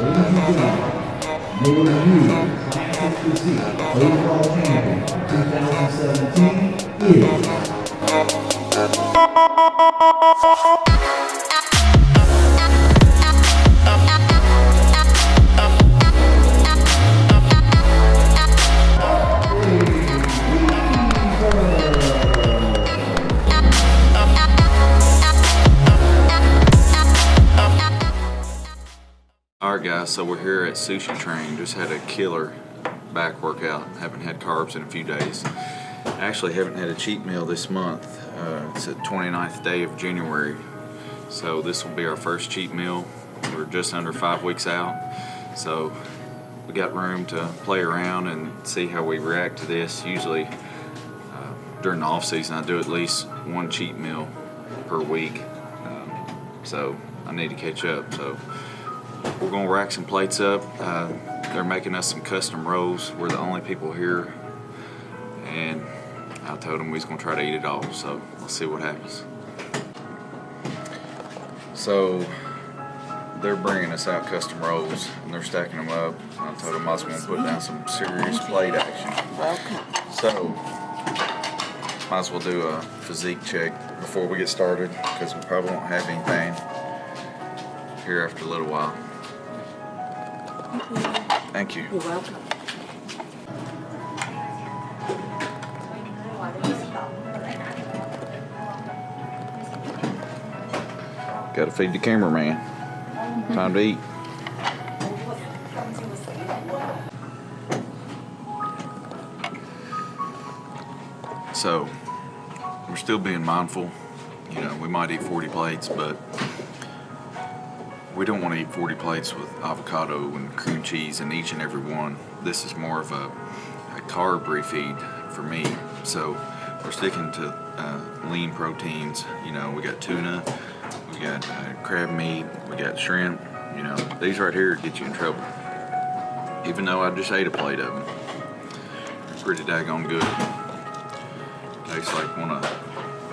Your new Classic Physique overall champion for 2017 is... Alright guys, so we're here at Sushi Train. Just had a killer back workout. Haven't had carbs in a few days. Actually haven't had a cheat meal this month. It's the 29th day of January. So this will be our first cheat meal. We're just under 5 weeks out. So we got room to play around and see how we react to this. Usually during the off season I do at least one cheat meal per week. So I need to catch up. So we're gonna rack some plates up. They're making us some custom rolls. We're the only people here, and I told them we was gonna try to eat it all. So let's see what happens. So they're bringing us out custom rolls, and they're stacking them up. I told them I was gonna put down some serious plate action. Welcome. So might as well do a physique check before we get started, because we probably won't have anything here after a little while. Thank you. You're welcome. Gotta feed the cameraman. Time to eat. So, we're still being mindful. You know, we might eat 40 plates, but we don't want to eat 40 plates with avocado and cream cheese in each and every one. This is more of a carb refeed for me. So we're sticking to lean proteins. You know, we got tuna, we got crab meat, we got shrimp. You know, these right here get you in trouble. Even though I just ate a plate of them. They're pretty daggone good. Tastes like one of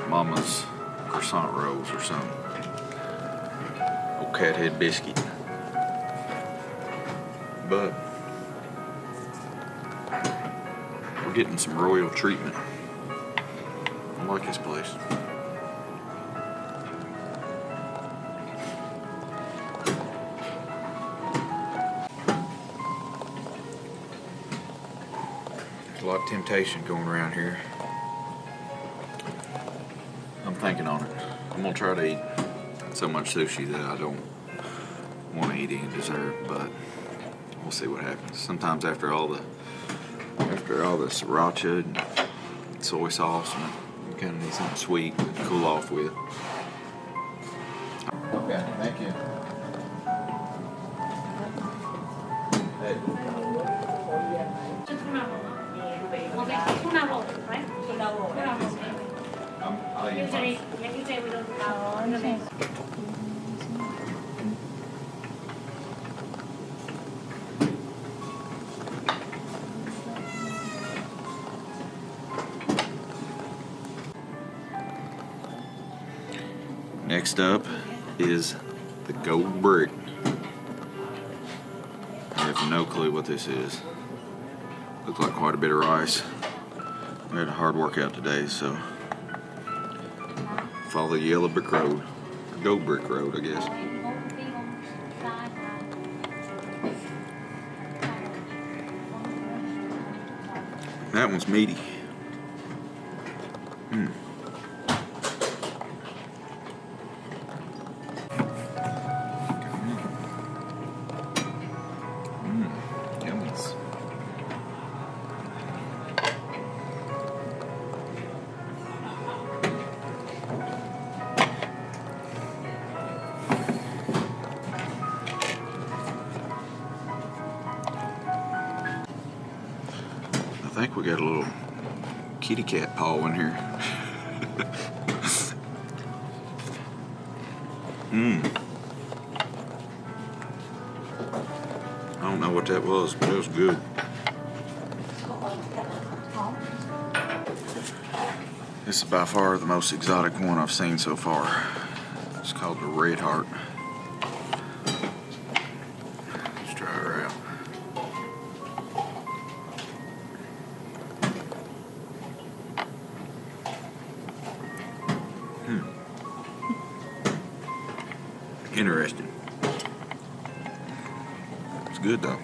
Mama's croissant rolls or something. Cat head biscuit, but we're getting some royal treatment. I like this place. There's a lot of temptation going around here. I'm thinking on it. I'm gonna try to eat so much sushi that I don't want to eat any dessert, but we'll see what happens. Sometimes after all the sriracha and soy sauce, you kind of need something sweet to cool off with. Okay, thank you. Hey. Usually we don't have. Next up is the gold brick. I have no clue what this is. Looks like quite a bit of rice. We had a hard workout today, so follow the yellow brick road, or gold brick road, I guess. That one's meaty. Yummies. I think we got a little kitty cat paw in here. I don't know what that was, but it was good. This is by far the most exotic one I've seen so far. It's called the Red Heart. Interesting. It's good though.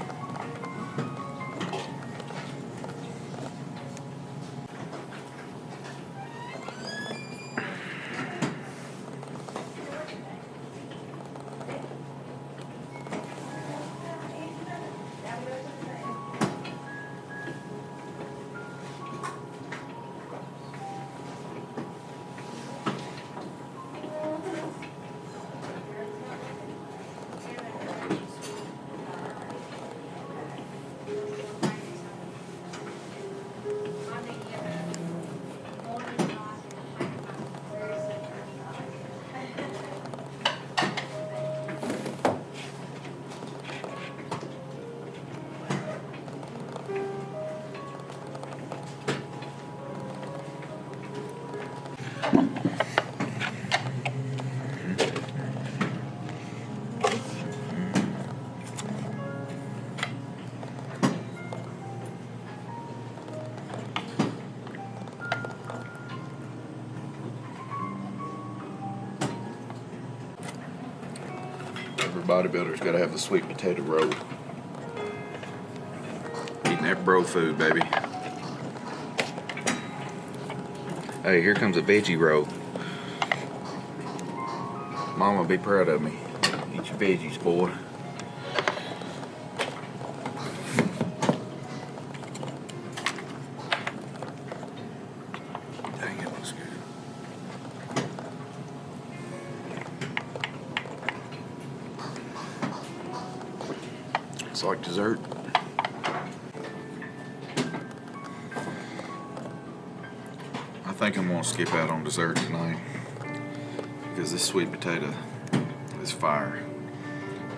Every bodybuilder's got to have the sweet potato roll. Eating that bro food, baby. Hey, here comes a veggie roll. Mama, be proud of me. Eat your veggies, boy. Dang, it looks good. It's like dessert. I think I'm gonna skip out on dessert tonight because this sweet potato is fire.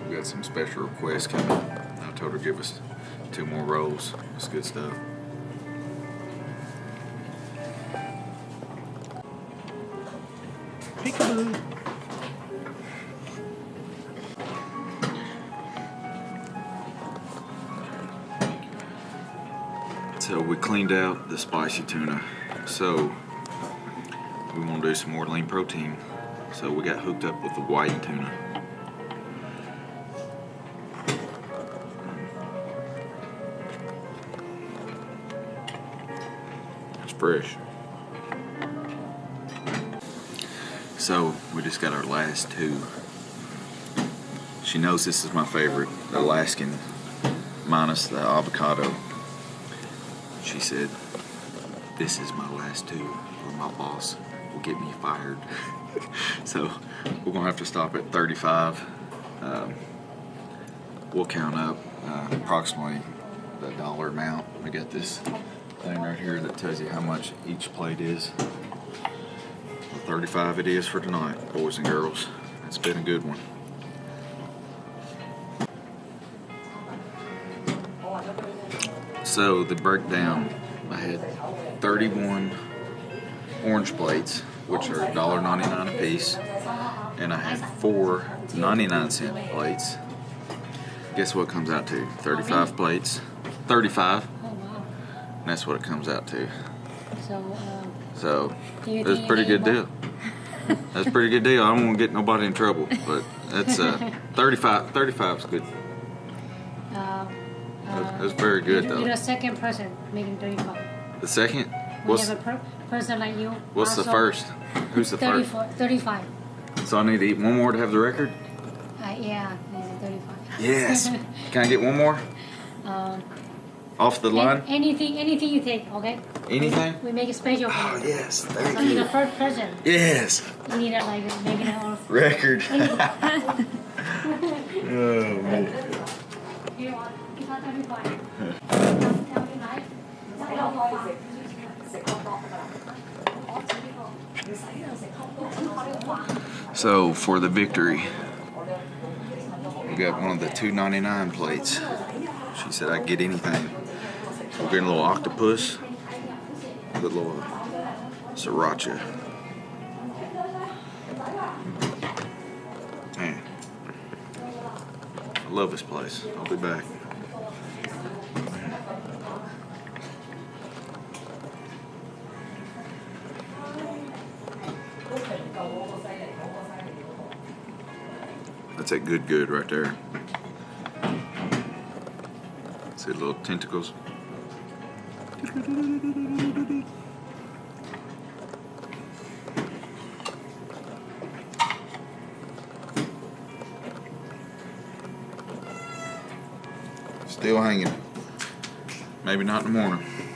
We got some special requests coming. I told her to give us 2 more rolls. It's good stuff. Peekaboo. So we cleaned out the spicy tuna. So we want to do some more lean protein. So we got hooked up with the white tuna. It's fresh. So we just got our last 2. She knows this is my favorite, the Alaskan minus the avocado. She said, this is my last 2 or my boss will get me fired. So we're gonna have to stop at 35. We'll count up approximately the dollar amount. We got this thing right here that tells you how much each plate is. 35 it is for tonight, boys and girls. It's been a good one. So the breakdown, I had 31 orange plates, which are $1.99 a piece, and I had 4 99-cent plates. Guess what it comes out to? 35 plates. 35. Oh, wow. And that's what it comes out to. So, So that's a pretty good deal. That's a pretty good deal. I don't want to get nobody in trouble, but that's 35. 35 is good. That's very good though. You're the second person making 35. The second? We What's have a person like you. what's the also first? Who's the first? 35. So I need to eat one more to have the record? Yeah, he's 35. Yes. Can I get one more? Off the line? Anything you take, okay? Anything? We make it special for Oh you. yes, So thank you're the you. first person. Yes. You need to like make it all. Record. Oh man. You want 35. So for the victory, we got one of the $2.99 plates. She said I'd get anything. We're getting a little octopus, with a little sriracha. Man, I love this place. I'll be back. That's that good right there. See the little tentacles? Still hanging. Maybe not in the morning.